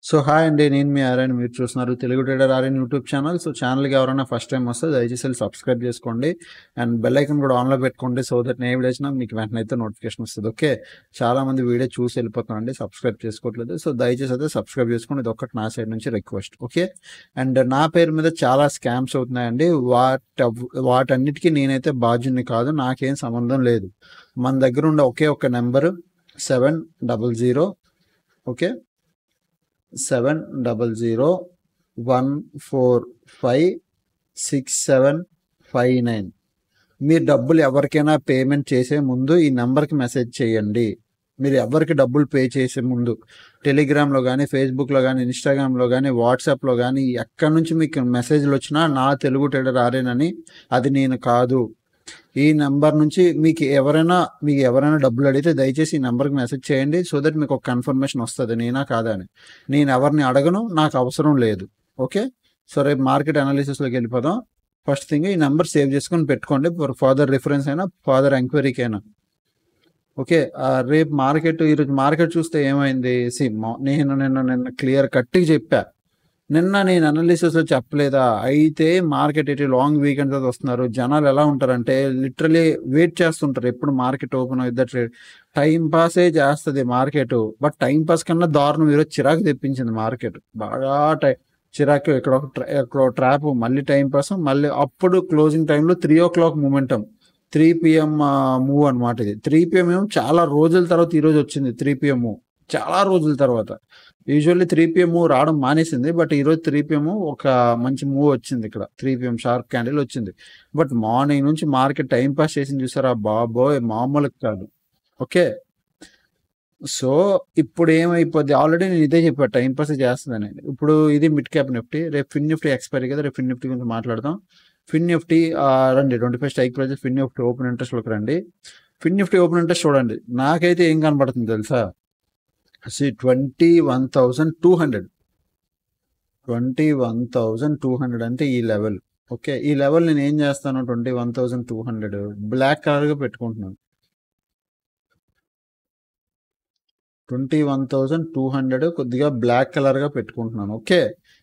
So hi అండి. నేను మీ ఆర్యన్. మీరు చూస్తున్నారు Telugu trader Aryan YouTube channel. So ఛానల్కి ఎవరైనా ఫస్ట్ టైం వస్తే దయచేసి సబ్స్క్రైబ్ చేసుకోండి అండ్ బెల్ ఐకన్ కూడా ఆన్లో పెట్టుకోండి. సో దట్ నేను వీడియో మీకు వెంటనే అయితే నోటిఫికేషన్ వస్తుంది. ఓకే, చాలా మంది వీడియో చూసి వెళ్ళిపోతామండి, సబ్స్క్రైబ్ చేసుకోవట్లేదు. సో దయచేసి అయితే సబ్స్క్రైబ్ చేసుకోండి. ఇది ఒక్కటి నా సైడ్ నుంచి రిక్వెస్ట్. ఓకే, అండ్ నా పేరు మీద చాలా స్కామ్స్ అవుతున్నాయండి. వాటన్నిటికీ నేనైతే బాధ్యుని కాదు, నాకేం సంబంధం లేదు. మన దగ్గర ఉండే ఒకే ఒక నెంబరు 700, ఓకే, 700145659. మీరు డబ్బులు ఎవరికైనా పేమెంట్ చేసే ముందు ఈ నెంబర్కి మెసేజ్ చేయండి. మీరు ఎవరికి డబ్బులు పే చేసే ముందు టెలిగ్రామ్లో కానీ, ఫేస్బుక్లో కానీ, ఇన్స్టాగ్రామ్లో కానీ, వాట్సాప్లో కానీ ఎక్కడి నుంచి మీకు మెసేజ్లు వచ్చినా నా తెలుగు ట్రేడర్ ఆర్యన్, అది నేను కాదు. ఈ నెంబర్ నుంచి మీకు ఎవరైనా డబ్బులు అడిగితే దయచేసి ఈ నెంబర్కి మెసేజ్ చేయండి. సో దట్ మీకు ఒక కన్ఫర్మేషన్ వస్తుంది నేనా కాదా అని. నేను ఎవరిని అడగను, నాకు అవసరం లేదు. ఓకే, సో రేపు మార్కెట్ అనాలిసిస్లోకి వెళ్ళిపోదాం. ఫస్ట్ థింగ్, ఈ నెంబర్ సేవ్ చేసుకొని పెట్టుకోండి ఫర్ ఫర్దర్ రిఫరెన్స్ అయినా, ఫర్దర్ ఎంక్వైరీకి అయినా. ఓకే, రేపు ఈరోజు మార్కెట్ చూస్తే ఏమైంది? నిన్న క్లియర్ కట్గా చెప్పా. నిన్న నేను అనాలిసిస్లో చెప్పలేదా? అయితే మార్కెట్ ఇటు లాంగ్ వీకెండ్ తర్వాత వస్తున్నారు. జనాలు ఎలా ఉంటారంటే లిటరలీ వెయిట్ చేస్తుంటారు ఎప్పుడు మార్కెట్ ఓపెన్ అవుద్దా. టైం పాసే చేస్తుంది మార్కెట్, బట్ టైం పాస్ కన్నా దారుణం ఈరోజు చిరాకు తెప్పించింది మార్కెట్. బాగా చిరాకు. ఇక్కడ ఒక ట్రాప్, మళ్ళీ టైం పాస్, మళ్ళీ అప్పుడు క్లోజింగ్ టైంలో 3 o'clock మూమెంటం, 3 PM మూవ్ అనమాట. ఇది 3 PM ఏమో చాలా రోజుల తర్వాత ఈరోజు వచ్చింది. 3 PM మూవ్ చాలా రోజుల తర్వాత. యూజువల్లీ 3 PM మూవ్ రావడం మానేసింది, బట్ ఈరోజు 3 PM ఒక మంచి మూవ్ వచ్చింది. ఇక్కడ 3 PM షార్ప్ క్యాండిల్ వచ్చింది. బట్ మార్నింగ్ నుంచి మార్కెట్ టైం పాస్ చేసింది చూసారా బాబోయ్, మామూలు కాదు. ఓకే, సో ఇప్పుడు ఏమైపోద్ది, ఆల్రెడీ నేను ఇదే చెప్పాను, టైం పాస్ చేస్తుందని. ఇప్పుడు ఇది మిడ్ క్యాప్ నిఫ్టీ, రేపు ఫిన్ నిఫ్టీ ఎక్స్పైరీ కదా, రేపు ఫిన్ నిఫ్టీ గురించి మాట్లాడదాం. ఫిన్ నిఫ్టీ రండి, 25 స్ట్రైక్ ప్రైస్ ఫిన్ నిఫ్టీ ఓపెన్ ఇంట్రెస్ట్లోకి రండి. ఫిన్ నిఫ్టీ ఓపెన్ ఇంట్రెస్ట్ చూడండి. నాకైతే ఏం కనబడుతుంది తెలుసా? 21,200 అంటే ఈ లెవెల్. ఓకే, ఈ లెవెల్ నేను ఏం చేస్తాను, 21,200 బ్లాక్ కలర్గా పెట్టుకుంటున్నాను. 21,200 కొద్దిగా బ్లాక్ కలర్గా పెట్టుకుంటున్నాను. ఓకే,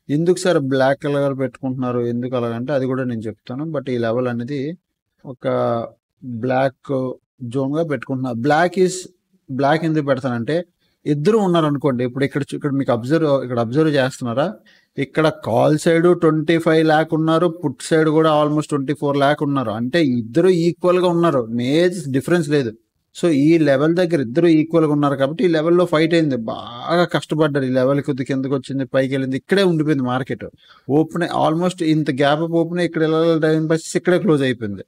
ఎందుకు సార్ బ్లాక్ కలర్ పెట్టుకుంటున్నారు, ఎందుకు అలాగంటే అది కూడా నేను చెప్తాను. బట్ ఈ లెవెల్ అనేది ఒక బ్లాక్ జోన్గా పెట్టుకుంటున్నాను. బ్లాక్ ఎందుకు పెడతానంటే, ఇద్దరు ఉన్నారు అనుకోండి. ఇప్పుడు ఇక్కడ మీకు అబ్జర్వ్ చేస్తున్నారా? ఇక్కడ కాల్ సైడ్ 25 lakh ఉన్నారు, పుట్ సైడ్ కూడా ఆల్మోస్ట్ 24 lakh ఉన్నారు. అంటే ఇద్దరు ఈక్వల్గా ఉన్నారు, మేజర్ డిఫరెన్స్ లేదు. సో ఈ లెవెల్ దగ్గర ఇద్దరు ఈక్వల్గా ఉన్నారు కాబట్టి ఈ లెవెల్లో ఫైట్ అయింది. బాగా కష్టపడ్డారు. ఈ లెవెల్ కొద్ది కిందకు వచ్చింది, పైకి వెళ్ళింది, ఇక్కడే ఉండిపోయింది మార్కెట్. ఓపెన్ ఆల్మోస్ట్ ఇంత గ్యాప్ అప్ ఓపెన్, ఇక్కడ టైం పాస్ ఇక్కడే క్లోజ్ అయిపోయింది.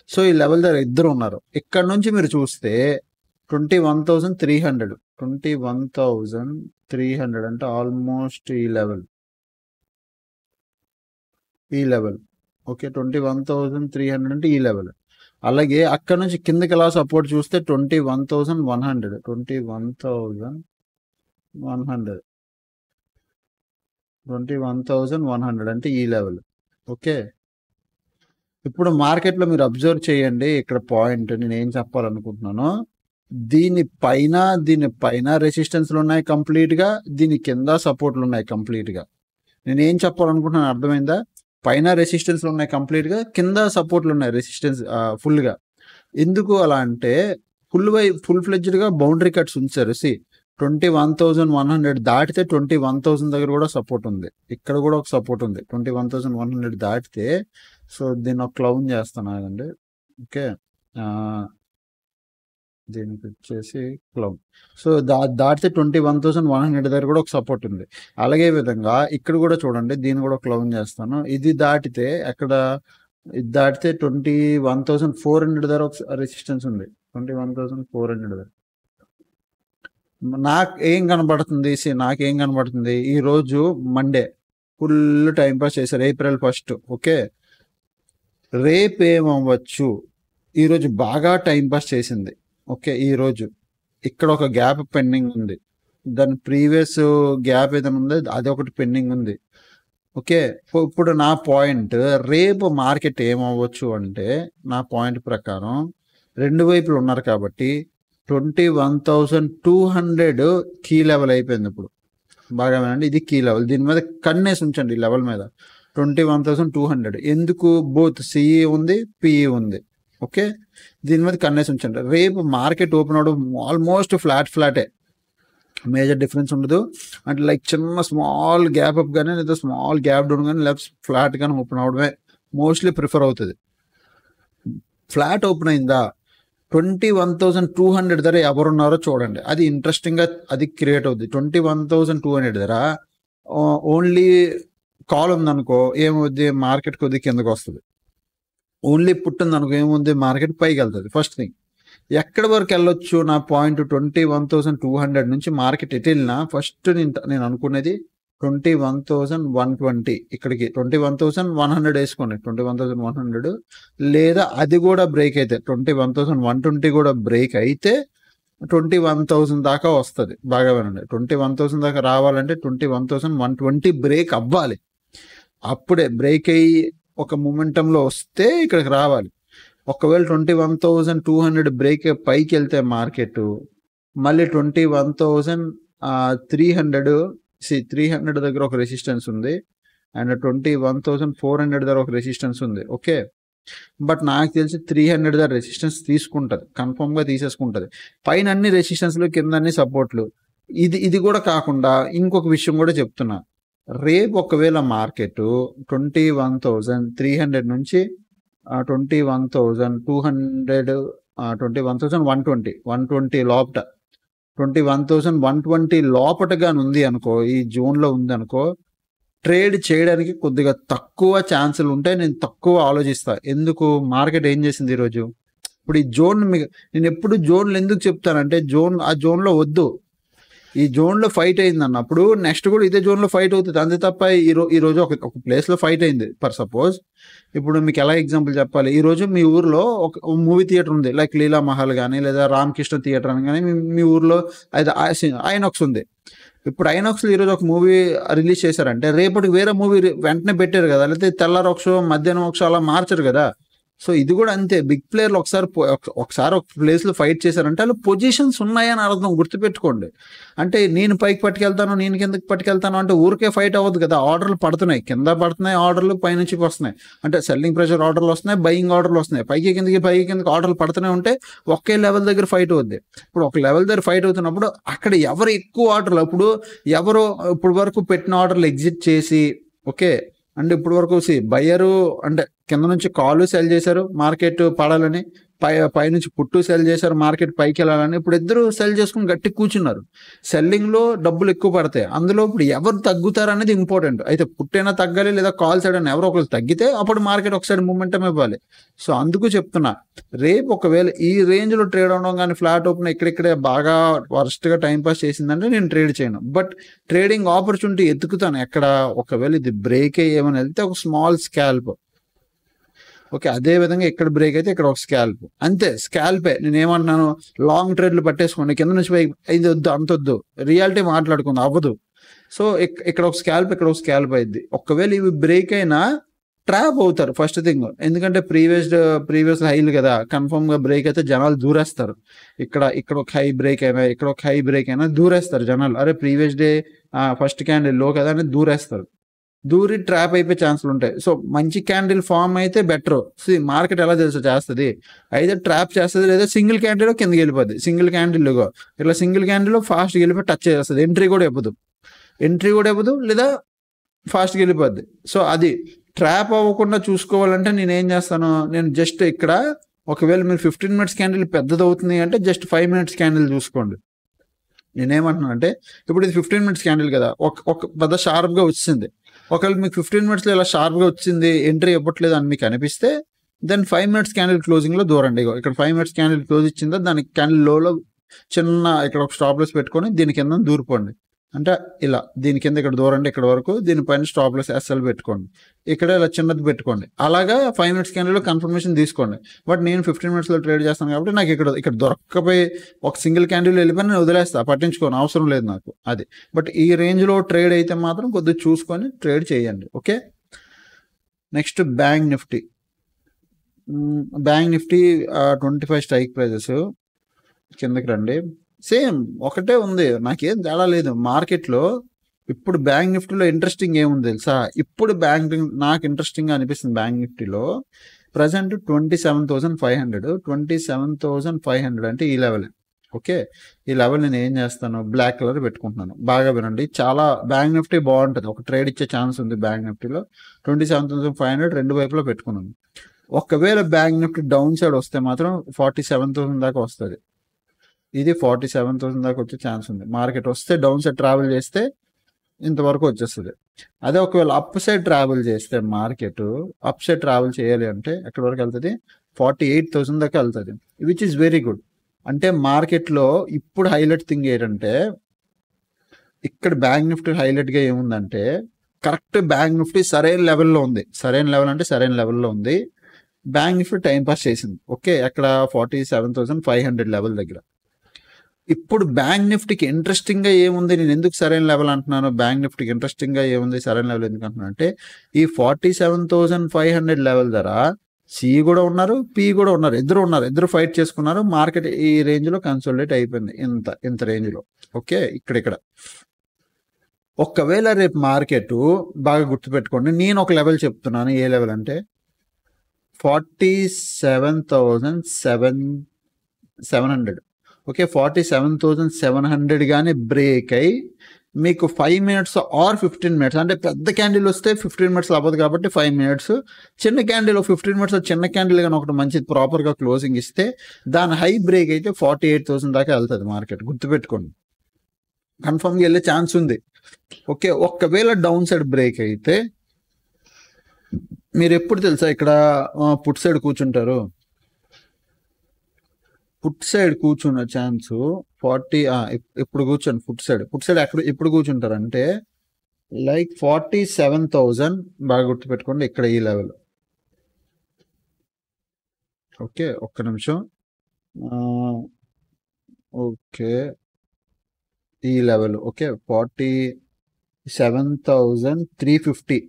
సో ఈ లెవెల్ దగ్గర ఇద్దరు ఉన్నారు. ఇక్కడ నుంచి మీరు చూస్తే 21,300 అంటే ఆల్మోస్ట్ ఈ లెవెల్. ఓకే, 21,300 అంటే ఈ లెవెల్. అలాగే అక్కడ నుంచి కిందకి ఎలా సపోర్ట్ చూస్తే 21,100 అంటే ఈ లెవెల్. ఓకే, ఇప్పుడు మార్కెట్లో మీరు అబ్జర్వ్ చేయండి. ఇక్కడ పాయింట్ నేను ఏం చెప్పాలనుకుంటున్నాను, దీనిపైన రెసిస్టెన్స్లు ఉన్నాయి కంప్లీట్గా, దీని కింద సపోర్ట్లు ఉన్నాయి కంప్లీట్గా. నేను ఏం చెప్పాలనుకుంటున్నాను అర్థమైందా? పైన రెసిస్టెన్స్లు ఉన్నాయి కంప్లీట్గా, కింద సపోర్ట్లు ఉన్నాయి రెసిస్టెన్స్ ఫుల్గా. ఎందుకు అలా అంటే ఫుల్ ఫ్లెడ్జ్డ్గా బౌండరీ కట్స్ ఉంచారు. 21,100 దాటితే 21,000 దగ్గర కూడా సపోర్ట్ ఉంది, ఇక్కడ కూడా ఒక సపోర్ట్ ఉంది 21,100 దాటితే. సో దీన్ని ఒక క్లౌన్ చేస్తాను అండి. ఓకే, దీనికి వచ్చేసి క్లౌన్. సో దాటితే 21,100 దగ్గర కూడా ఒక సపోర్ట్ ఉంది. అలాగే విధంగా ఇక్కడ కూడా చూడండి, దీన్ని కూడా క్లౌన్ చేస్తాను. ఇది దాటితే 21,400 దగ్గర ఒక రెసిస్టెన్స్ ఉంది, 21,400 దగ్గర. నాకేం కనబడుతుంది, ఈరోజు మండే ఫుల్ టైం పాస్ చేశారు, April 1. ఓకే, రేపు ఏమవ్వచ్చు, ఈరోజు బాగా టైం పాస్ చేసింది. ఓకే, ఈరోజు ఇక్కడ ఒక గ్యాప్ పెండింగ్ ఉంది, దాని ప్రీవియస్ గ్యాప్ ఏదైనా ఉందో అది ఒకటి పెండింగ్ ఉంది. ఓకే, ఇప్పుడు నా పాయింట్, రేపు మార్కెట్ ఏమవ్వచ్చు అంటే, నా పాయింట్ ప్రకారం రెండు వైపులు ఉన్నారు కాబట్టి 21,200 కీ లెవెల్ అయిపోయింది. ఇప్పుడు బాగా వినండి, ఇది కీ లెవెల్. దీని మీద కన్నేసి ఉంచండి ఈ లెవెల్ మీద 21,200. ఎందుకు? బోత్ సిఈ ఉంది, పిఈ ఉంది. ఓకే, దీని మీద కన్నేసి ఉంచండి. రేపు మార్కెట్ ఓపెన్ అవడం ఆల్మోస్ట్ ఫ్లాటే, మేజర్ డిఫరెన్స్ ఉండదు. అంటే లైక్ చిన్న స్మాల్ గ్యాప్ అప్ కానీ లేదా స్మాల్ గ్యాప్ డౌన్ కానీ లేదా ఫ్లాట్ కానీ ఓపెన్ అవడమే మోస్ట్లీ ప్రిఫర్ అవుతుంది. ఫ్లాట్ ఓపెన్ అయిందా 21,200 ధర ఎవరున్నారో చూడండి, అది ఇంట్రెస్టింగ్గా అది క్రియేట్ అవుద్ది. 21,200 ధర ఓన్లీ కాల్ ఉందనుకో ఏమవుద్ది, మార్కెట్ కొద్ది కిందకు వస్తుంది. ఓన్లీ పుట్ ఉందనుకో ఏముంది, మార్కెట్ పైకి వెళ్తుంది. ఫస్ట్ థింగ్, ఎక్కడి వరకు వెళ్ళొచ్చు నా పాయింట్ 21,200 నుంచి మార్కెట్ ఎటు వెళ్ళినా ఫస్ట్ నేను అనుకునేది 21,120. ఇక్కడికి 21,100 వేసుకోండి, 21,100. లేదా అది కూడా బ్రేక్ అయితే 21,120 కూడా బ్రేక్ అయితే 21,000 దాకా వస్తుంది. బాగా వినండి, 21,000 దాకా రావాలంటే 21,120 బ్రేక్ అవ్వాలి. అప్పుడే బ్రేక్ అయ్యి ఒక మొమెంటంలో వస్తే ఇక్కడికి రావాలి. ఒకవేళ 21,200 బ్రేక్ పైకి వెళ్తే మార్కెట్ మళ్ళీ 21,300 దగ్గర ఒక రెసిస్టెన్స్ ఉంది అండ్ 21,400 దగ్గర ఒక రెసిస్టెన్స్ ఉంది. ఓకే, బట్ నాకు తెలిసి 300 దగ్గర రెసిస్టెన్స్ తీసుకుంటుంది, కన్ఫర్మ్గా తీసేసుకుంటుంది. పైన అన్ని రెసిస్టెన్స్లు, కింద అన్ని సపోర్ట్లు. ఇది కూడా కాకుండా ఇంకొక విషయం కూడా చెప్తున్నా. రేపు ఒకవేళ మార్కెట్ 21,300 నుంచి 21,200, 21,120 లోపట, 21,120 లోపటగా ఉంది అనుకో, ఈ జోన్లో ఉంది అనుకో, ట్రేడ్ చేయడానికి కొద్దిగా తక్కువ ఛాన్సులు ఉంటాయి. నేను తక్కువ ఆలోచిస్తా. ఎందుకు? మార్కెట్ ఏం చేసింది ఈరోజు? ఇప్పుడు ఈ జోన్ నేను ఎప్పుడు జోన్లు ఎందుకు చెప్తానంటే, ఆ జోన్లో వద్దు. ఈ జోన్లో ఫైట్ అయింది అన్నప్పుడు నెక్స్ట్ కూడా ఇదే జోన్లో ఫైట్ అవుతుంది, అంతే తప్ప ఈరోజు ఒక ప్లేస్లో ఫైట్ అయింది. ఫర్ సపోజ్ ఇప్పుడు మీకు ఎలా ఎగ్జాంపుల్ చెప్పాలి, ఈరోజు మీ ఊర్లో ఒక మూవీ థియేటర్ ఉంది, లైక్ లీలా మహల్ కానీ లేదా రామకృష్ణ థియేటర్ అని కానీ మీ ఊర్లో అయితే ఐనాక్స్ ఉంది. ఇప్పుడు ఐనాక్స్లో ఈరోజు ఒక మూవీ రిలీజ్ చేశారంటే రేపటికి వేరే మూవీ వెంటనే పెట్టారు కదా, లేకపోతే తెల్లారి ఒక షో, మధ్యాహ్నం ఒక షో, అలా మార్చరు కదా. సో ఇది కూడా అంతే. బిగ్ ప్లేయర్లు ఒకసారి ఒక ప్లేస్లో ఫైట్ చేశారంటే వాళ్ళు పొజిషన్స్ ఉన్నాయని అర్థం, గుర్తుపెట్టుకోండి. అంటే నేను పైకి పట్టుకెళ్తాను, నేను కిందకి పట్టుకెళ్తాను అంటే ఊరికే ఫైట్ అవ్వదు కదా. ఆర్డర్లు పడుతున్నాయి, కింద పడుతున్నాయి ఆర్డర్లు, పైనుంచి వస్తున్నాయి. అంటే సెల్లింగ్ ప్రెషర్ ఆర్డర్లు వస్తున్నాయి, బయింగ్ ఆర్డర్లు వస్తున్నాయి, పైకి కిందకి ఆర్డర్లు పడుతూనే ఉంటే ఒకే లెవెల్ దగ్గర ఫైట్ అవుద్ది. ఇప్పుడు ఒక లెవెల్ దగ్గర ఫైట్ అవుతున్నప్పుడు అక్కడ ఎవరు ఎక్కువ ఆర్డర్లు, ఇప్పుడు వరకు పెట్టిన ఆర్డర్లు ఎగ్జిట్ చేసి, ఓకే, అంటే ఇప్పుడు వరకు బయ్యరు అంటే కింద నుంచి కాలు సెల్ చేశారు మార్కెట్ పడాలని, పైనుంచి పుట్టు సెల్ చేశారు మార్కెట్ పైకి వెళ్ళాలని. ఇప్పుడు ఇద్దరు సెల్ చేసుకుని గట్టి కూర్చున్నారు. సెల్లింగ్లో డబ్బులు ఎక్కువ పడతాయి. అందులో ఇప్పుడు ఎవరు తగ్గుతారు అనేది ఇంపార్టెంట్. అయితే పుట్టైనా తగ్గాలి లేదా కాల్ సైడ్ అయినా ఎవరో ఒకరు తగ్గితే అప్పుడు మార్కెట్ ఒకసారి మూమెంటం ఇవ్వాలి. సో అందుకు చెప్తున్నా, రేపు ఒకవేళ ఈ రేంజ్లో ట్రేడ్ అవడం కానీ ఫ్లాట్ ఓపెన్ ఇక్కడిక్కడే బాగా వర్స్ట్గా టైంపాస్ చేసిందంటే నేను ట్రేడ్ చేయను. బట్ ట్రేడింగ్ ఆపర్చునిటీ ఎత్తుకుతాను ఎక్కడ, ఒకవేళ ఇది బ్రేక్ అయ్యి ఏమైనా వెళ్తే ఒక స్మాల్ స్కాల్ప్. ఓకే, అదే విధంగా ఇక్కడ బ్రేక్ అయితే ఇక్కడ ఒక స్కాల్ప్, అంతే. స్కాల్పే. నేను ఏమంటున్నాను, లాంగ్ ట్రేడ్లు పట్టేసుకోండి, కింద నుంచి ఇది వద్దు, అంతొద్దు, రియాలిటీ మాట్లాడుకుంది అవ్వదు. సో ఇక్కడ ఒక స్కాల్ప్, ఇక్కడ ఒక స్కాల్ప్ అయింది. ఒకవేళ ఇవి బ్రేక్ అయినా ట్రాప్ అవుతారు ఫస్ట్ థింగ్. ఎందుకంటే ప్రీవియస్ హైలు కదా, కన్ఫర్మ్గా బ్రేక్ అయితే జనాలు దూరేస్తారు. ఇక్కడ ఒక హై బ్రేక్ అయినా, ఇక్కడ ఒక హై బ్రేక్ అయినా దూరేస్తారు జనాలు. అరే ప్రీవియస్ డే ఫస్ట్ క్యాండిల్ లో కదా అని దూరేస్తారు. దూరి ట్రాప్ అయిపోయే ఛాన్సులు ఉంటాయి. సో మంచి క్యాండిల్ ఫామ్ అయితే బెటర్. మార్కెట్ ఎలా తెలుసు చేస్తుంది, అయితే ట్రాప్ చేస్తుంది లేదా సింగిల్ క్యాండిల్ కిందకి వెళ్ళిపోద్ది. సింగిల్ క్యాండిల్గా ఇట్లా సింగిల్ క్యాండిల్ ఫాస్ట్గా వెళ్ళిపోయి టచ్ చేస్తుంది, ఎంట్రీ కూడా ఇవ్వదు లేదా ఫాస్ట్గా వెళ్ళిపోద్ది. సో అది ట్రాప్ అవ్వకుండా చూసుకోవాలంటే నేను ఏం చేస్తాను, నేను జస్ట్ ఇక్కడ ఒకవేళ మీరు 15 minutes క్యాండిల్ పెద్దది అవుతుంది అంటే జస్ట్ 5 minutes క్యాండిల్ చూసుకోండి. నేనేమంటున్నాను అంటే ఇప్పుడు ఇది 15 minutes క్యాండిల్ కదా, ఒక పెద్ద షార్ప్గా వచ్చింది. ఒకవేళ మీకు 15 minutesలో ఇలా షార్ప్గా వచ్చింది, ఎంట్రీ ఇవ్వట్లేదు అని మీకు అనిపిస్తే దెన్ 5 minutes క్యాండిల్ క్లోజింగ్లో దూరండి. ఇక్కడ 5 minutes క్యాండిల్ క్లోజ్ ఇచ్చిందో దానికి క్యాండిల్ లోలో చిన్న ఇక్కడ ఒక స్టాప్ లాస్ పెట్టుకొని దీని కింద దూరిపోండి. అంటే ఇలా దీని కింద ఇక్కడ దూరండి ఇక్కడ వరకు, దీనిపైన స్టాప్ లాస్ ఎస్ఎల్ పెట్టుకోండి, ఇక్కడ ఇలా చిన్నది పెట్టుకోండి. అలాగా 5 minutes క్యాండిల్లో కన్ఫర్మేషన్ తీసుకోండి. బట్ నేను 15 minutesలో ట్రేడ్ చేస్తాను కాబట్టి నాకు ఇక్కడ దొరక్కపోయి ఒక సింగిల్ క్యాండిల్ వెళ్ళిపోయి నేను వదిలేస్తా, పట్టించుకోను, అవసరం లేదు నాకు అది. బట్ ఈ రేంజ్లో ట్రేడ్ అయితే మాత్రం కొద్దిగా చూసుకొని ట్రేడ్ చేయండి. Okay, next bank Nifty 25 strike prices కిందకి రండి. సేమ్ ఒకటే ఉంది, నాకేం తేడా లేదు. మార్కెట్లో ఇప్పుడు బ్యాంక్ నిఫ్టీలో ఇంట్రెస్టింగ్ ఏముంది తెలుసా? ఇప్పుడు నాకు ఇంట్రెస్టింగ్గా అనిపిస్తుంది బ్యాంక్ నిఫ్టీలో ప్రజెంట్ 27,500 27,500 అంటే ఈ లెవెల్. ఓకే, ఈ లెవెల్ నేను ఏం చేస్తాను, బ్లాక్ కలర్ పెట్టుకుంటున్నాను. బాగా వినండి, చాలా బ్యాంక్ నిఫ్టీ బాగుంటుంది, ఒక ట్రేడ్ ఇచ్చే ఛాన్స్ ఉంది బ్యాంక్ నిఫ్టీలో. 27,500 రెండు వైపులో పెట్టుకున్నాను. ఒకవేళ బ్యాంక్ నిఫ్టీ డౌన్ సైడ్ వస్తే మాత్రం 47,000 దాకా వస్తుంది. ఇది 47,000 దాకా వచ్చే ఛాన్స్ ఉంది. మార్కెట్ వస్తే డౌన్ సైడ్ ట్రావెల్ చేస్తే ఇంతవరకు వచ్చేస్తుంది. అదే ఒకవేళ అప్ సైడ్ ట్రావెల్ చేస్తే మార్కెట్ అప్ సైడ్ ట్రావెల్ చేయాలి అంటే ఎక్కడి వరకు వెళ్తుంది, 48,000 దాకా వెళ్తుంది, విచ్ ఈస్ వెరీ గుడ్. అంటే మార్కెట్లో ఇప్పుడు హైలైట్ థింగ్ ఏంటంటే, ఇక్కడ బ్యాంక్ నిఫ్టీ హైలైట్గా ఏముందంటే, కరెక్ట్ బ్యాంక్ నిఫ్టీ సరైన లెవెల్లో ఉంది. సరైన లెవెల్ అంటే సరైన లెవెల్లో ఉంది. బ్యాంక్ నిఫ్టీ టైం పాస్ చేసింది. ఓకే, అక్కడ 47,500 లెవెల్ దగ్గర. ఇప్పుడు బ్యాంక్ నిఫ్టీకి ఇంట్రెస్టింగ్గా ఏముంది, నేను ఎందుకు సరైన లెవెల్ అంటున్నాను, బ్యాంక్ నిఫ్టీకి ఇంట్రెస్టింగ్గా ఏముంది, సరైన లెవెల్ ఎందుకు అంటున్నాను అంటే, ఈ 47,500 లెవెల్ ధర సి కూడా ఉన్నారు, పి కూడా ఉన్నారు, ఇద్దరు ఫైట్ చేసుకున్నారు. మార్కెట్ ఈ రేంజ్లో కన్సోలిడేట్ అయిపోయింది, ఇంత రేంజ్లో. ఓకే, ఇక్కడ ఒకవేళ రేపు మార్కెట్ బాగా గుర్తుపెట్టుకోండి, నేను ఒక లెవెల్ చెప్తున్నాను. ఏ లెవెల్ అంటే 47,700. ఓకే, 47,700 కానీ బ్రేక్ అయ్యి మీకు 5 minutes ఆర్ 15 minutes, అంటే పెద్ద క్యాండిల్ వస్తే 15 minutes అవ్వదు కాబట్టి 5 minutes, చిన్న క్యాండిల్ 15 minutes చిన్న క్యాండిల్ కానీ ఒకటి మంచి ప్రాపర్గా క్లోజింగ్ ఇస్తే దాని హై బ్రేక్ అయితే 48,000 దాకా వెళ్తుంది మార్కెట్. గుర్తుపెట్టుకోండి, కన్ఫర్మ్గా వెళ్ళే ఛాన్స్ ఉంది. ఓకే, ఒకవేళ డౌన్ సైడ్ బ్రేక్ అయితే మీరు ఎప్పుడు తెలుసా, ఇక్కడ పుట్ సైడ్ కూర్చుంటారు. పుట్ సైడ్ కూర్చున్న ఛాన్స్ 40, ఇప్పుడు కూర్చోండి పుట్ సైడ్ ఎప్పుడు కూర్చుంటారు అంటే లైక్ 47,000, బాగా గుర్తుపెట్టుకోండి, ఇక్కడ ఈ లెవెల్. ఓకే, ఒక్క నిమిషం. ఓకే, ఈ లెవెల్. ఓకే, 47,350.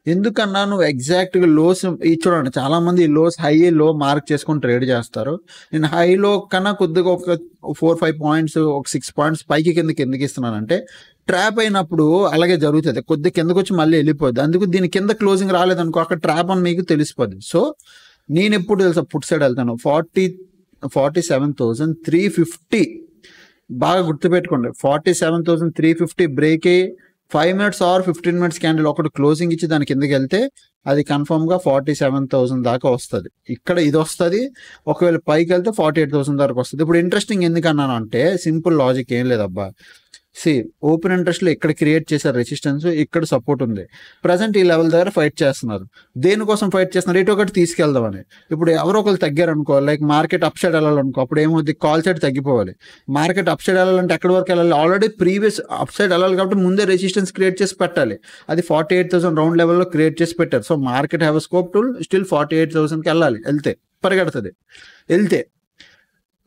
ఎందుకన్నా నువ్వు ఎగ్జాక్ట్గా లోస్ చూడండి, చాలా మంది లోస్ హై లో మార్క్ చేసుకొని ట్రేడ్ చేస్తారు. నేను హైలో కన్నా కొద్దిగా ఒక 4-5 పాయింట్స్, ఒక 6 పాయింట్స్ పైకి కిందకి ఇస్తున్నానంటే ట్రాప్ అయినప్పుడు అలాగే జరుగుతుంది, కొద్ది కిందకు వచ్చి మళ్ళీ వెళ్ళిపోద్ది. అందుకు దీని కింద క్లోజింగ్ రాలేదనుకో అక్కడ ట్రాప్ అని మీకు తెలిసిపోద్ది. సో నేను ఎప్పుడు తెలుసా పుట్ సైడ్ వెళ్తాను, 47,350. బాగా గుర్తుపెట్టుకోండి, 47,350 బ్రేక్ అయ్యి 5 minutes ఆర్ 15 minutes క్యాండిల్ ఒకటి క్లోజింగ్ ఇచ్చి దాని కిందకి వెళ్తే అది కన్ఫర్మ్గా 47,000 దాకా వస్తుంది. ఇక్కడ ఇది వస్తుంది. ఒకవేళ పైకి వెళ్తే 48,000 దాకా వస్తుంది. ఇప్పుడు ఇంట్రెస్టింగ్ ఎందుకన్నాను అంటే, సింపుల్ లాజిక్ ఏం లేదబ్బా. ఓపెన్ ఇంట్రెస్ట్లో ఇక్కడ క్రియేట్ చేశారు రెసిస్టెన్స్, ఇక్కడ సపోర్ట్ ఉంది. ప్రజెంట్ ఈ లెవెల్ దగ్గర ఫైట్ చేస్తున్నారు. దేనికోసం ఫైట్ చేస్తున్నారు, ఇటు ఒకటి తీసుకెళ్దామని. ఇప్పుడు ఎవరో ఒకరు తగ్గారనుకో, లైక్ మార్కెట్ అప్ సైడ్ వెళ్ళాలనుకో, అప్పుడు ఏమవుతుంది, కాల్ సైడ్ తగ్గిపోవాలి. మార్కెట్ అప్ సైడ్ వెళ్ళాలంటే ఎక్కడి వరకు వెళ్ళాలి, ఆల్రెడీ ప్రీవియస్ అప్ సైడ్ వెళ్ళాలి కాబట్టి ముందే రెసిస్టెన్స్ క్రియేట్ చేసి పెట్టాలి. అది 48,000 రౌండ్ లెవెల్లో క్రియేట్ చేసి పెట్టారు. So market have scope to still 48,000కి వెళ్ళాలి. పరిగెడుతుంది.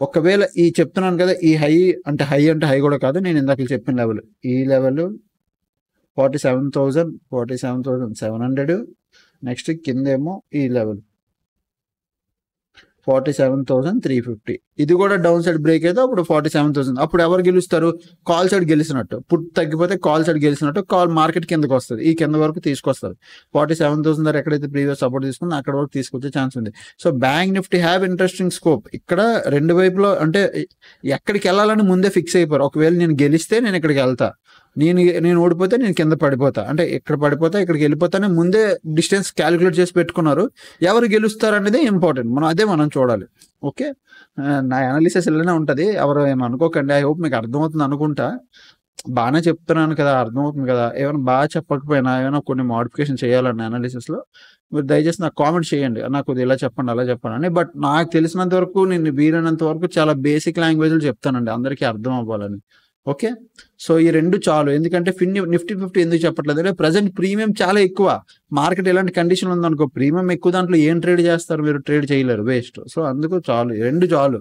ఒకవేళ ఈ చెప్తున్నాను కదా, ఈ హై అంటే హై కూడా కాదు, నేను ఇందాక చెప్పిన లెవెల్, ఈ లెవెల్ 47,700. నెక్స్ట్ కిందేమో ఈ లెవెల్ 47,350. ఇది కూడా డౌన్ సైడ్ బ్రేక్ అయితే అప్పుడు 47,000. అప్పుడు ఎవరు గెలుస్తారు, కాల్ సైడ్ గెలిచినట్టు. పుట్ తగ్గిపోతే కాల్ సైడ్ గెలిచినట్టు, కాల్ మార్కెట్ కిందకి వస్తుంది, ఈ కింద వరకు తీసుకొస్తారు. 47,000 దగ్గర ఎక్కడైతే ప్రీవియస్ సపోర్ట్ తీసుకుందో అక్కడ వరకు తీసుకొచ్చే ఛాన్స్ ఉంది. So bank Nifty have interesting scope. ఇక్కడ రెండు వైపులో అంటే ఎక్కడికి వెళ్ళాలని ముందే ఫిక్స్ అయిపోయారు. ఒకవేళ నేను గెలిస్తే నేను ఇక్కడికి వెళ్తా, నేను ఓడిపోతే నేను కింద పడిపోతా, అంటే ఇక్కడ పడిపోతా ఇక్కడికి వెళ్ళిపోతానే ముందే డిస్టెన్స్ క్యాలిక్యులేట్ చేసి పెట్టుకున్నారు. ఎవరు గెలుస్తారు అనేది ఇంపార్టెంట్, మనం చూడాలి. ఓకే, నా అనాలిసిస్ ఇలానే ఉంటుంది, ఎవరు ఏమనుకోకండి. ఐ హోప్ మీకు అర్థమవుతుంది అనుకుంటా. బాగానే చెప్తున్నాను కదా, అర్థమవుతుంది కదా. ఏమైనా బాగా చెప్పకపోయినా ఏమైనా కొన్ని మోడిఫికేషన్ చేయాలన్న అనాలిసిస్లో మీరు దయచేసి నాకు కామెంట్ చేయండి, నాకు ఇలా చెప్పండి అలా చెప్పండి అని. బట్ నాకు తెలిసినంత వరకు, నేను వీలైనంత వరకు చాలా బేసిక్ లాంగ్వేజ్లు చెప్తానండి, అందరికీ అర్థం అవ్వాలని. ఓకే, సో ఈ రెండు చాలు. ఎందుకంటే నిఫ్టీ 50 ఎందుకు చెప్పట్లేదు అంటే ప్రజెంట్ ప్రీమియం చాలా ఎక్కువ. మార్కెట్ ఎలాంటి కండిషన్ ఉందనుకో, ప్రీమియం ఎక్కువ, దాంట్లో ఏం ట్రేడ్ చేస్తారు మీరు, ట్రేడ్ చేయలేరు, వేస్ట్. సో అందుకు చాలు, రెండు చాలు.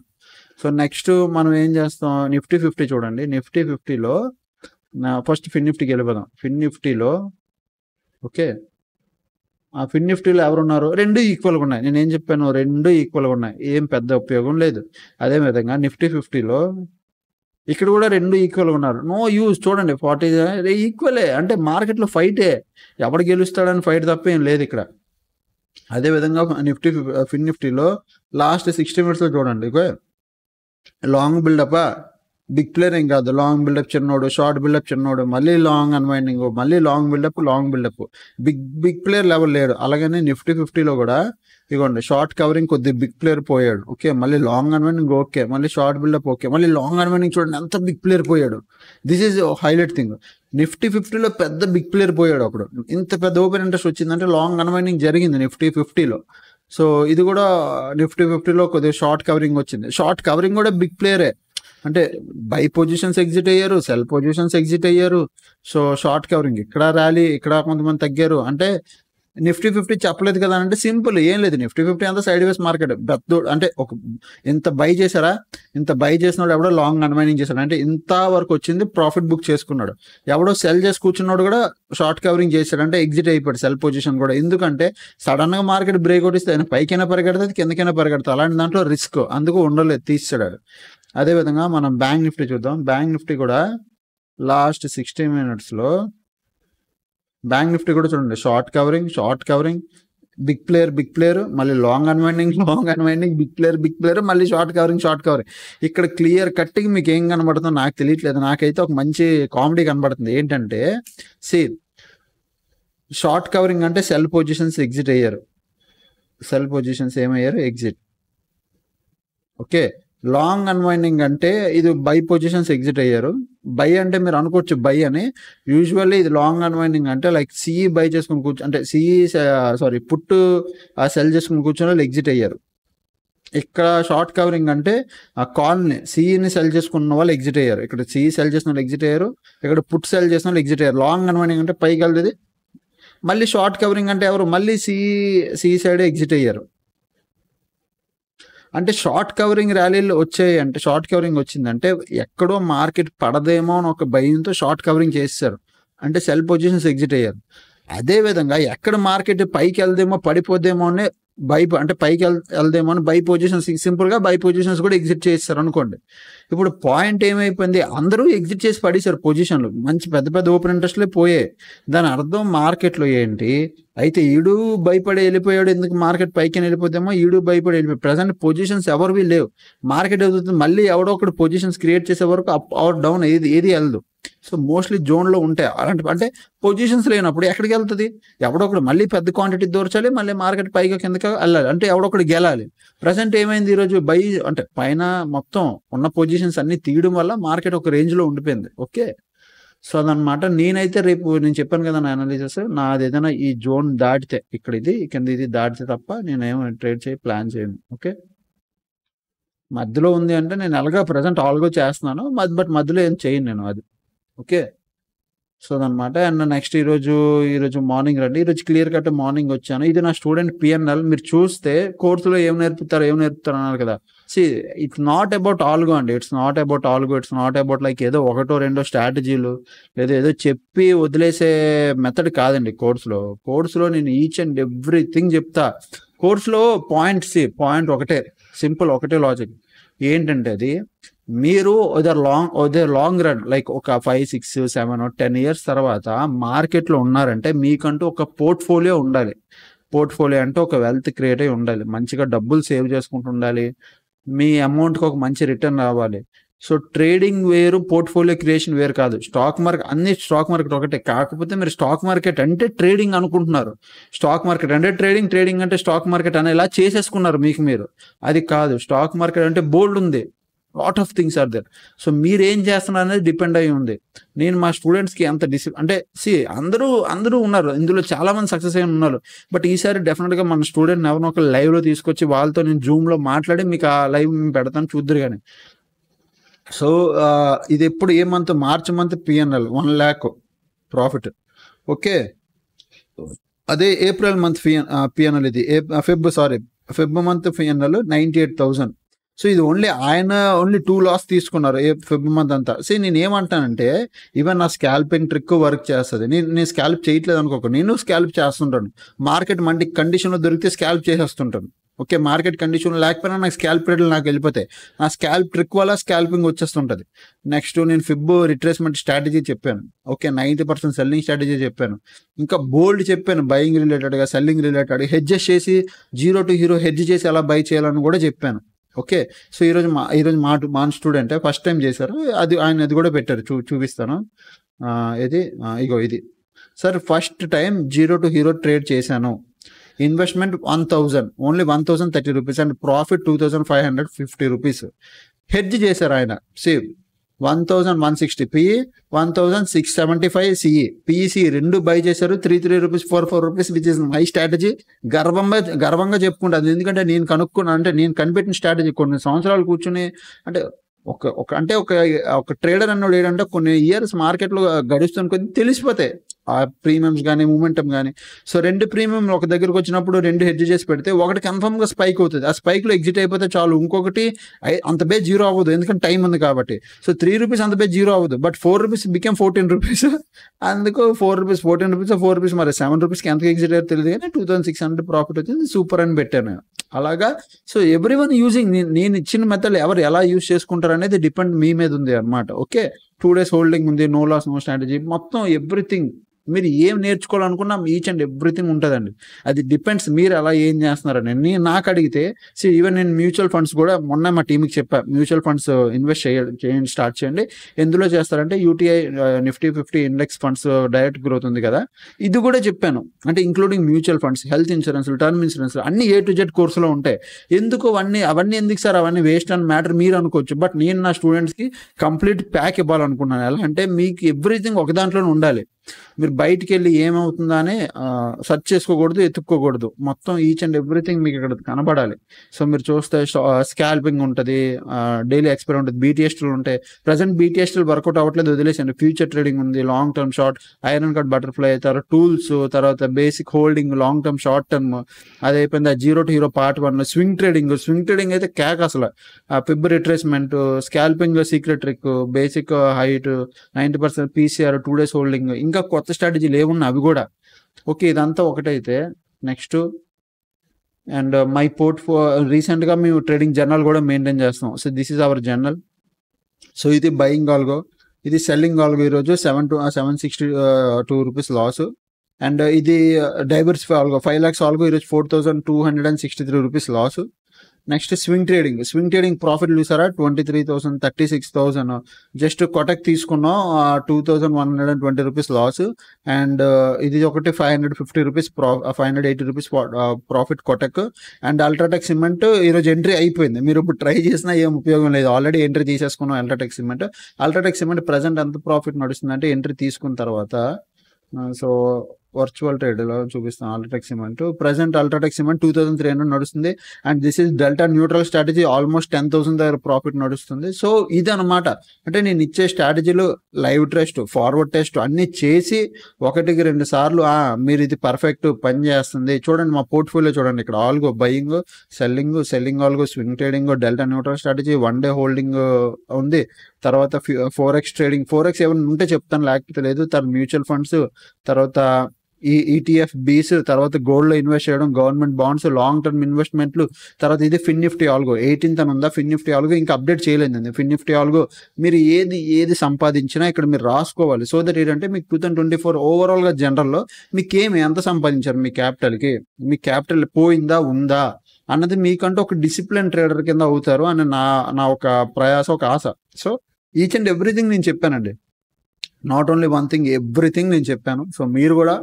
సో నెక్స్ట్ మనం ఏం చేస్తాం, నిఫ్టీ 50 చూడండి. నిఫ్టీ 50లో ఫస్ట్ ఫిన్ నిఫ్టీకి వెళ్ళిపోదాం. ఫిన్ నిఫ్టీలో ఓకే, ఆ ఫిన్ నిఫ్టీలో ఎవరున్నారు, రెండు ఈక్వల్గా ఉన్నాయి. నేను ఏం చెప్పాను, రెండు ఈక్వల్గా ఉన్నాయి, ఏం పెద్ద ఉపయోగం లేదు. అదేవిధంగా నిఫ్టీ 50లో ఇక్కడ కూడా రెండు ఈక్వల్గా ఉన్నారు. No use. చూడండి 40 ఈక్వలే, అంటే మార్కెట్లో ఫైటే, ఎవడు గెలుస్తాడని ఫైట్ తప్ప ఏం లేదు ఇక్కడ. అదేవిధంగా నిఫ్టీ ఫిన్ నిఫ్టీలో లాస్ట్ 60 minutesలో చూడండి, లాంగ్ బిల్డప్ బిగ్ ప్లేయర్ ఏం కాదు, లాంగ్ బిల్డప్ చిన్నోడు, షార్ట్ బిల్డప్ చిన్నోడు, మళ్ళీ లాంగ్ అన్వైండింగ్, మళ్ళీ long buildup, big player level లేడు. అలాగనే నిఫ్టీ 50లో కూడా ఇగోండి, షార్ట్ కవరింగ్ కొద్ది బిగ్ ప్లేయర్ పోయాడు, ఓకే, మళ్ళీ లాంగ్ అన్వైండింగ్ ఓకే, మళ్ళీ షార్ట్ బిల్డప్ ఓకే, మళ్ళీ లాంగ్ అన్వైండింగ్ చూడండి ఎంత బిగ్ ప్లేయర్ పోయాడు. This is highlight thing. Nifty 50లో పెద్ద బిగ్ ప్లేయర్ పోయాడు అప్పుడు. ఇంత పెద్ద ఓపెన్ ఇంట్రెస్ట్ వచ్చిందంటే లాంగ్ అన్వైండింగ్ జరిగింది నిఫ్టీ 50లో. సో ఇది కూడా నిఫ్టీ 50లో కొద్దిగా షార్ట్ కవరింగ్ వచ్చింది. షార్ట్ కవరింగ్ కూడా బిగ్ ప్లేయరే, అంటే బై పొజిషన్స్ ఎగ్జిట్ అయ్యారు, సెల్ పొజిషన్స్ ఎగ్జిట్ అయ్యారు. సో షార్ట్ కవరింగ్, ఇక్కడ ర్యాలీ, ఇక్కడ కొంతమంది తగ్గారు. అంటే నిఫ్టీ 50 చెప్పలేదు కదా అంటే సింపుల్, ఏం లేదు. నిఫ్టీ 50 అంతా సైడ్ వేస్ మార్కెట్. అంటే ఒక ఇంత బై చేశారా, ఇంత బై చేసినాడు ఎవడో లాంగ్ అన్వైండింగ్ చేశాడు, అంటే ఇంత వరకు వచ్చింది ప్రాఫిట్ బుక్ చేసుకున్నాడు. ఎవడో సెల్ చేసి కూర్చున్నాడు కూడా షార్ట్ కవరింగ్ చేశాడు, అంటే ఎగ్జిట్ అయిపోయాడు సెల్ పొజిషన్ కూడా. ఎందుకంటే సడన్ గా మార్కెట్ బ్రేక్అవుట్ ఇస్తే పైకైనా పరిగెడుతుంది, కిందకైనా పరిగెడుతుంది, అలాంటి దాంట్లో రిస్క్, అందుకు ఉండలేదు, తీసాడు. అదేవిధంగా మనం బ్యాంక్ నిఫ్టీ చూద్దాం. బ్యాంక్ నిఫ్టీ కూడా లాస్ట్ 60 minutesలో బ్యాంక్ నిఫ్టీ కూడా చూడండి, షార్ట్ కవరింగ్, బిగ్ ప్లేయర్, మళ్ళీ లాంగ్ అన్వైండింగ్, బిగ్ ప్లేయర్, మళ్ళీ షార్ట్ కవరింగ్. ఇక్కడ క్లియర్ కట్టింగ్ మీకు ఏం కనబడుతుందో నాకు తెలియట్లేదు. నాకైతే ఒక మంచి కామెడీ కనబడుతుంది. ఏంటంటే షార్ట్ కవరింగ్ అంటే సెల్ పొజిషన్స్ ఎగ్జిట్ అయ్యారు, ఎగ్జిట్, ఓకే. లాంగ్ అన్వైండింగ్ అంటే ఇది బై పొజిషన్స్ ఎగ్జిట్ అయ్యారు. బై అంటే మీరు అనుకోవచ్చు బై అని, యూజువల్లీ ఇది లాంగ్ అన్వైండింగ్ అంటే లైక్ సిఈ బై చేసుకుని అంటే పుట్ సెల్ చేసుకుని కూర్చొని వాళ్ళు ఎగ్జిట్ అయ్యారు. ఇక్కడ షార్ట్ కవరింగ్ అంటే ఆ కాల్ని, సిఈని సెల్ చేసుకున్న వాళ్ళు ఎగ్జిట్ అయ్యారు. ఇక్కడ సిఈ సెల్ చేసిన వాళ్ళు ఎగ్జిట్ అయ్యారు, ఇక్కడ పుట్ సెల్ చేసిన వాళ్ళు ఎగ్జిట్ అయ్యారు. లాంగ్ అన్వైండింగ్ అంటే పైకి వెళ్తుంది. మళ్ళీ షార్ట్ కవరింగ్ అంటే ఎవరు, మళ్ళీ సిఈ సైడ్ ఎగ్జిట్ అయ్యారు. అంటే షార్ట్ కవరింగ్ ర్యాలీలు వచ్చాయి, అంటే షార్ట్ కవరింగ్ వచ్చిందంటే ఎక్కడో మార్కెట్ పడదేమో అని ఒక భయంతో షార్ట్ కవరింగ్ చేస్తారు, అంటే సెల్ పొజిషన్స్ ఎగ్జిట్ అయ్యారు. అదేవిధంగా ఎక్కడ మార్కెట్ పైకి వెళ్దేమో పడిపోద్దేమో అని పైకి వెళ్దేమో అని బై పొజిషన్స్, సింపుల్గా బై పొజిషన్స్ కూడా ఎగ్జిట్ చేస్తారు అనుకోండి. ఇప్పుడు పాయింట్ ఏమైపోయింది, అందరూ ఎగ్జిట్ చేసి పడేశారు పొజిషన్లు, మంచి పెద్ద ఓపెన్ ఇంట్రెస్ట్లే పోయాయి. దాని అర్థం మార్కెట్లో ఏంటి, అయితే ఈడు భయపడి వెళ్ళిపోయాడు, ఎందుకు మార్కెట్ పైకి వెళ్ళిపోతేమో ఈడు భయపడి వెళ్ళిపోయాడు. ప్రజెంట్ పొజిషన్స్ ఎవరివి లేవు, మార్కెట్ ఎదుగుతుంది, మళ్ళీ ఎవడో ఒకటి పొజిషన్స్ క్రియేట్ చేసే వరకు అప్ ఆర్ డౌన్ ఏది వెళ్ళదు. సో మోస్ట్లీ జోన్లో ఉంటాయి అలాంటి, అంటే పొజిషన్స్ లేనప్పుడు ఎక్కడికి వెళ్తుంది, ఎవడొకడు మళ్ళీ పెద్ద క్వాంటిటీ దోర్చాలి, మళ్ళీ మార్కెట్ పైగా కిందకి వెళ్ళాలి, అంటే ఎవడొకడు గెలాలి. ప్రజెంట్ ఏమైంది, ఈరోజు బై అంటే పైన మొత్తం ఉన్న పొజిషన్స్ అన్ని తీయడం వల్ల మార్కెట్ ఒక రేంజ్లో ఉండిపోయింది, ఓకే. సో అదనమాట. నేనైతే రేపు నేను చెప్పాను కదా నా అనాలిసిస్, నాది ఏదైనా ఈ జోన్ దాటితే, ఇక్కడ ఇది దాటితే తప్ప నేనేమో ట్రేడ్ ప్లాన్ చేయను, ఓకే. మధ్యలో ఉంది అంటే నేను ఎలాగా ప్రజెంట్ ఆల్గో చేస్తున్నాను, బట్ మధ్యలో ఏం చేయను నేను, అది ఓకే. సో అదనమాట. అండ్ నెక్స్ట్ ఈరోజు మార్నింగ్ రండి, ఈరోజు క్లియర్ కట్ మార్నింగ్ వచ్చాను. ఇది నా స్టూడెంట్ పిఎన్ఎల్. మీరు చూస్తే కోర్సులో ఏం నేర్పుతారు అన్నారు కదా. ఇట్స్ నాట్ అబౌట్ ఆల్గో అండి, ఇట్స్ నాట్ అబౌట్ లైక్ ఏదో ఒకటో రెండో స్ట్రాటజీలు లేదా ఏదో చెప్పి వదిలేసే మెథడ్ కాదండి. కోర్సులో నేను ఈచ్ అండ్ ఎవ్రీథింగ్ చెప్తా. కోర్సులో పాయింట్ ఒకటే, సింపుల్ ఒకటే లాజిక్. ఏంటంటే అది మీరు లాంగ్ రన్ లైక్ ఒక 5, 6, 7, 10 years తర్వాత మార్కెట్లో ఉన్నారంటే మీకంటూ ఒక పోర్ట్ఫోలియో ఉండాలి. పోర్ట్ఫోలియో అంటే ఒక వెల్త్ క్రియేట్ అయి ఉండాలి, మంచిగా డబ్బులు సేవ్ చేసుకుంటూ ఉండాలి, మీ అమౌంట్కి ఒక మంచి రిటర్న్ రావాలి. సో ట్రేడింగ్ వేరు, పోర్ట్ఫోలియో క్రియేషన్ వేరు కాదు. స్టాక్ మార్కెట్ ఒకటే, కాకపోతే మీరు స్టాక్ మార్కెట్ అంటే ట్రేడింగ్ అనుకుంటున్నారు, స్టాక్ మార్కెట్ అంటే ట్రేడింగ్ అంటే స్టాక్ మార్కెట్ అనేలా చేసేసుకున్నారు మీకు మీరు. అది కాదు, స్టాక్ మార్కెట్ అంటే బోల్డ్ ఉంది, lot of things are there. So మీరు ఏం చేస్తున్నారు అనేది డిపెండ్ అయి ఉంది. నేను మా స్టూడెంట్స్కి ఎంత అంటే అందరూ ఉన్నారు ఇందులో, చాలా మంది సక్సెస్ అయిన ఉన్నారు. బట్ ఈసారి డెఫినెట్గా మన స్టూడెంట్ ఎవరినో ఒక లైవ్లో తీసుకొచ్చి వాళ్ళతో నేను జూమ్లో మాట్లాడి మీకు ఆ లైవ్ పెడతాను, చూద్దరు కానీ. సో ఇది ఎప్పుడు ఏ month, March month PNL 1 lakh profit, okay. అదే ఏప్రిల్ మంత్ పిఎన్ఎల్, ఇది ఫెబ్ మంత్ పిఎన్ఎల్ 98,000. సో ఇది ఓన్లీ 2 లాస్ తీసుకున్నారు ఫెబ్ మంత్ అంతా. సో నేను ఏమంటానంటే ఈవెన్ నా స్కాల్పింగ్ ట్రిక్ వర్క్ చేస్తుంది. నేను స్కాల్ప్ చేయట్లేదు అనుకోక, నేను స్కాల్ప్ చేస్తుంటాను. మార్కెట్ మంచి కండిషన్లో దొరికితే స్కాల్ప్ చేసేస్తుంటాను, ఓకే, మార్కెట్ కండిషన్ లేకపోయినా నాకు స్కాల్ప్ ట్రేడ్లు నాకు వెళ్ళిపోతాయి. నా స్కాల్ప్ ట్రిక్ వల్ల స్కాల్పింగ్ వచ్చేస్తుంటుంది. నెక్స్ట్ నేను ఫిబ్ రిట్రేస్మెంట్ స్ట్రాటజీ చెప్పాను. ఓకే, 90% సెల్లింగ్ స్ట్రాటజీ చెప్పాను. ఇంకా బోల్డ్ చెప్పాను, బయింగ్ రిలేటెడ్గా, సెల్లింగ్ రిలేటెడ్, హెడ్జెస్ చేసి జీరో టు హీరో హెడ్జ్ చేసి ఎలా బై చేయాలని కూడా చెప్పాను. ఓకే, సో ఈరోజు మా స్టూడెంట్ ఫస్ట్ టైం చేశారు, అది కూడా పెట్టారు, చూపిస్తాను. ఇది sir first time zero to hero trade చేశాను. Investment 1000, only 1030 rupees and profit 2550 rupees. Hedge చేశారు ఆయన. సేవ్ 1160 పిఈ, 1675 సిఈ, పిఈసి రెండు బై చేశారు. 33 rupees, 44 rupees, which is my strategy. గర్వంగా చెప్పుకుంటాను, ఎందుకంటే నేను కనిపెట్టిన స్ట్రాటజీ. కొన్ని సంవత్సరాలు కూర్చుని అంటే ఒక ట్రేడర్ అన్నాడు ఏంటంటే కొన్ని ఇయర్స్ మార్కెట్లో గడుస్తున్న కొద్ది తెలిసిపోతాయి ఆ ప్రీమియమ్స్ కానీ మూమెంటం కానీ. సో 2 ప్రీమియం ఒక దగ్గరకు వచ్చినప్పుడు 2 హెడ్జ్ చేసి పెడితే ఒకటి కన్ఫర్మ్గా స్పైక్ అవుతుంది. ఆ స్పైక్లో ఎగ్జిట్ అయిపోతే చాలు. ఇంకొకటి అంత బేస్ జీరో అవ్వదు, ఎందుకంటే టైం ఉంది కాబట్టి. సో 3 రూపీస్ అంత బేస్ జీరో అవ్వదు, బట్ 4 రూపీస్ బికమ్ 14 రూపీస్. అందుకు 4 రూపీస్ 14 రూపీస్ 4 రూపీస్ మరి 7 రూపీస్కి ఎంత ఎగ్జిట్ అయ్యారు తెలియదు, కానీ 2600 ప్రాఫిట్ వచ్చింది. సూపర్ అని పెట్టాను అలాగా. సో ఎవ్రీ వన్ యూజింగ్, నేను ఇచ్చిన మెథడ్ ఎవరు ఎలా యూజ్ చేసుకుంటారు అనేది డిపెండ్ మీ మీద ఉంది అనమాట. ఓకే, 2 days హోల్డింగ్ ఉంది, నో లాస్ నో స్ట్రాటజీ, మొత్తం ఎవ్రీథింగ్ మీరు ఏం నేర్చుకోవాలనుకున్నా ఈచ్ అండ్ ఎవ్రీథింగ్ ఉంటుందండి. అది డిపెండ్స్ మీరు అలా ఏం చేస్తున్నారని. నాకు అడిగితే ఈవెన్ నేను మ్యూచువల్ ఫండ్స్ కూడా మొన్న మా టీంకి చెప్పా, మ్యూచువల్ ఫండ్స్ ఇన్వెస్ట్ చేయండి, స్టార్ట్ చేయండి. ఎందులో చేస్తారంటే UTI Nifty 50 index funds direct growth ఉంది కదా, ఇది కూడా చెప్పాను. అంటే including mutual funds, health insurance, term insurance అన్ని A to Z కోర్సులో ఉంటాయి. ఎందుకు అవన్నీ ఎందుకు సార్, అవన్నీ వేస్ట్ అని మ్యాటర్ మీరు అనుకోవచ్చు. బట్ నేను నా స్టూడెంట్స్కి కంప్లీట్ ప్యాక్ ఇవ్వాలనుకున్నాను. ఎలా అంటే మీకు ఎవ్రీథింగ్ ఒక దాంట్లోనే ఉండాలి. మీరు బయటికి వెళ్ళి ఏమవుతుందా అని సెర్చ్ చేసుకోకూడదు, ఎత్తుక్కోకూడదు. మొత్తం ఈచ్ అండ్ ఎవ్రీథింగ్ మీకు ఇక్కడ కనబడాలి. సో మీరు చూస్తే స్కాల్పింగ్ ఉంటుంది, డైలీ ఎక్స్పైరీ ఉంటుంది, బీటీఎస్టీలు ఉంటాయి. ప్రజెంట్ బీటీఎస్టీలు వర్కౌట్ అవ్వట్లేదు, వదిలేసండి. ఫ్యూచర్ ట్రేడింగ్ ఉంది, long term short, iron cut butterfly, తర్వాత టూల్స్, తర్వాత basic holding, long term short term, అది అయిపోయింది. Zero to hero part 1, swing trading అయితే క్యాక్ అసలు. Feb retracement, scalping secret trick, basic height, 90% PCR, 2 days holding, ఇంకా కొత్త స్ట్రాటజీలు ఏమున్నా అవి కూడా. ఓకే, ఇదంతా ఒకటైతే నెక్స్ట్ అండ్ మై రీసెంట్గా మేము ట్రేడింగ్ జర్నల్ కూడా మెయింటైన్ చేస్తాం. So this is our journal. So ఇది బయింగ్ ఆల్గో, ఇది సెల్లింగ్ ఆల్గో. ఈరోజు 762 రూపీస్ లాస్. అండ్ ఇది డైవర్సిఫై ఆల్గో 5 lakhs ఆల్గో, ఈరోజు 4263 rupees loss. Next swing trading profit చూసారా, 23,000, 36,000. జస్ట్ కొటక్ తీసుకున్నాం, 2,120 రూపీస్ లాస్. అండ్ ఇది ఒకటి 550 rupees 580 rupees profit Kotak. And UltraTech cement ఈరోజు ఎంట్రీ అయిపోయింది. మీరు ఇప్పుడు ట్రై చేసినా ఏం ఉపయోగం లేదు, ఆల్రెడీ ఎంట్రీ తీసేసుకున్నాం. అల్ట్రాటెక్ సిమెంట్ ప్రజెంట్ ఎంత ప్రాఫిట్ నడుస్తుందంటే ఎంట్రీ తీసుకున్న తర్వాత, సో వర్చువల్ ట్రేడ్లో చూపిస్తాను. అల్ట్రాటెక్ సిమెంట్ 2,300 నడుస్తుంది. And this is delta neutral strategy, almost 10,000 దగ్గర ప్రాఫిట్ నడుస్తుంది. సో ఇది అనమాట. అంటే నేను ఇచ్చే స్ట్రాటజీలు లైవ్ టెస్ట్, ఫార్వర్డ్ టెస్ట్ అన్ని చేసి 1-2 సార్లు మీరు ఇది పర్ఫెక్ట్ పని చేస్తుంది. చూడండి మా పోర్ట్ఫోలియో చూడండి, ఇక్కడ algo buying, selling algo, swing trading, delta neutral strategy, 1 day holding ఉంది. తర్వాత ఫోరెక్స్ ట్రేడింగ్, ఫోరెక్స్ ఏమైనా ఉంటే చెప్తాను, లేకపోతే లేదు. తర్వాత మ్యూచువల్ ఫండ్స్, తర్వాత ETF బీస్, తర్వాత గోల్డ్లో ఇన్వెస్ట్ చేయడం, గవర్నమెంట్ బాండ్స్, లాంగ్ టర్మ్ ఇన్వెస్ట్మెంట్లు. తర్వాత ఇది ఫిన్ నిఫ్టీ ఆల్గో 18th అని ఉందా, ఫిన్ నిఫ్టీ ఆల్గో ఇంకా అప్డేట్ చేయలేదండి. ఫిన్ నిఫ్టీ ఆల్గో మీరు ఏది సంపాదించినా ఇక్కడ మీరు రాసుకోవాలి. సో దట్ ఏంటంటే మీకు 2024 ఓవరాల్గా జనరల్లో మీకు ఎంత సంపాదించారు, మీ క్యాపిటల్ పోయిందా ఉందా అన్నది మీకంటూ ఒక డిసిప్లిన్ ట్రేడర్ కింద అవుతారు అని నా ఒక ప్రయాస, ఒక ఆశ. సో ఈచ్ అండ్ ఎవ్రీథింగ్ నేను చెప్పానండి, not only one thing, everything నేను చెప్పాను. సో మీరు కూడా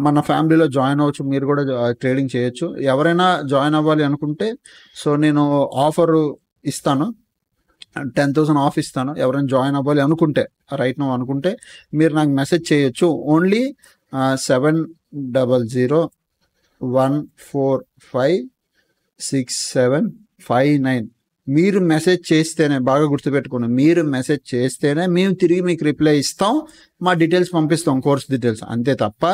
మన ఫ్యామిలీలో జాయిన్ అవ్వచ్చు, మీరు కూడా ట్రేడింగ్ చేయొచ్చు. ఎవరైనా జాయిన్ అవ్వాలి అనుకుంటే, సో నేను ఆఫర్ ఇస్తాను, 10,000 ఆఫ్ ఇస్తాను. ఎవరైనా జాయిన్ అవ్వాలి అనుకుంటే, రైట్ నౌ అనుకుంటే మీరు నాకు మెసేజ్ చేయొచ్చు. ఓన్లీ 7001456759 మీరు మెసేజ్ చేస్తేనే, బాగా గుర్తుపెట్టుకోండి, మీరు మెసేజ్ చేస్తేనే మేము తిరిగి మీకు రిప్లై ఇస్తాం, మా డీటెయిల్స్ పంపిస్తాం, కోర్స్ డీటెయిల్స్. అంతే తప్ప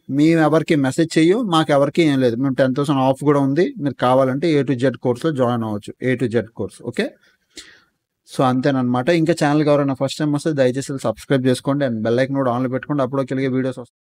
మేము ఎవరికి మెసేజ్ చెయ్యం, మాకు ఎవరికి ఏం లేదు. మేము 10,000 ఆఫ్ కూడా ఉంది, మీరు కావాలంటే A to Z కోర్స్లో జాయిన్ అవ్వచ్చు, A to Z కోర్స్. ఓకే, సో అంతేనమాట. ఇంకా ఛానల్కి ఎవరైనా ఫస్ట్ టైం వస్తే దయచేసి సబ్స్క్రైబ్ చేసుకోండి అండ్ బెల్ ఐకాన్ కూడా ఆన్లో పెట్టుకోండి, అప్పుడు కలిగే వీడియోస్ వస్తాయి.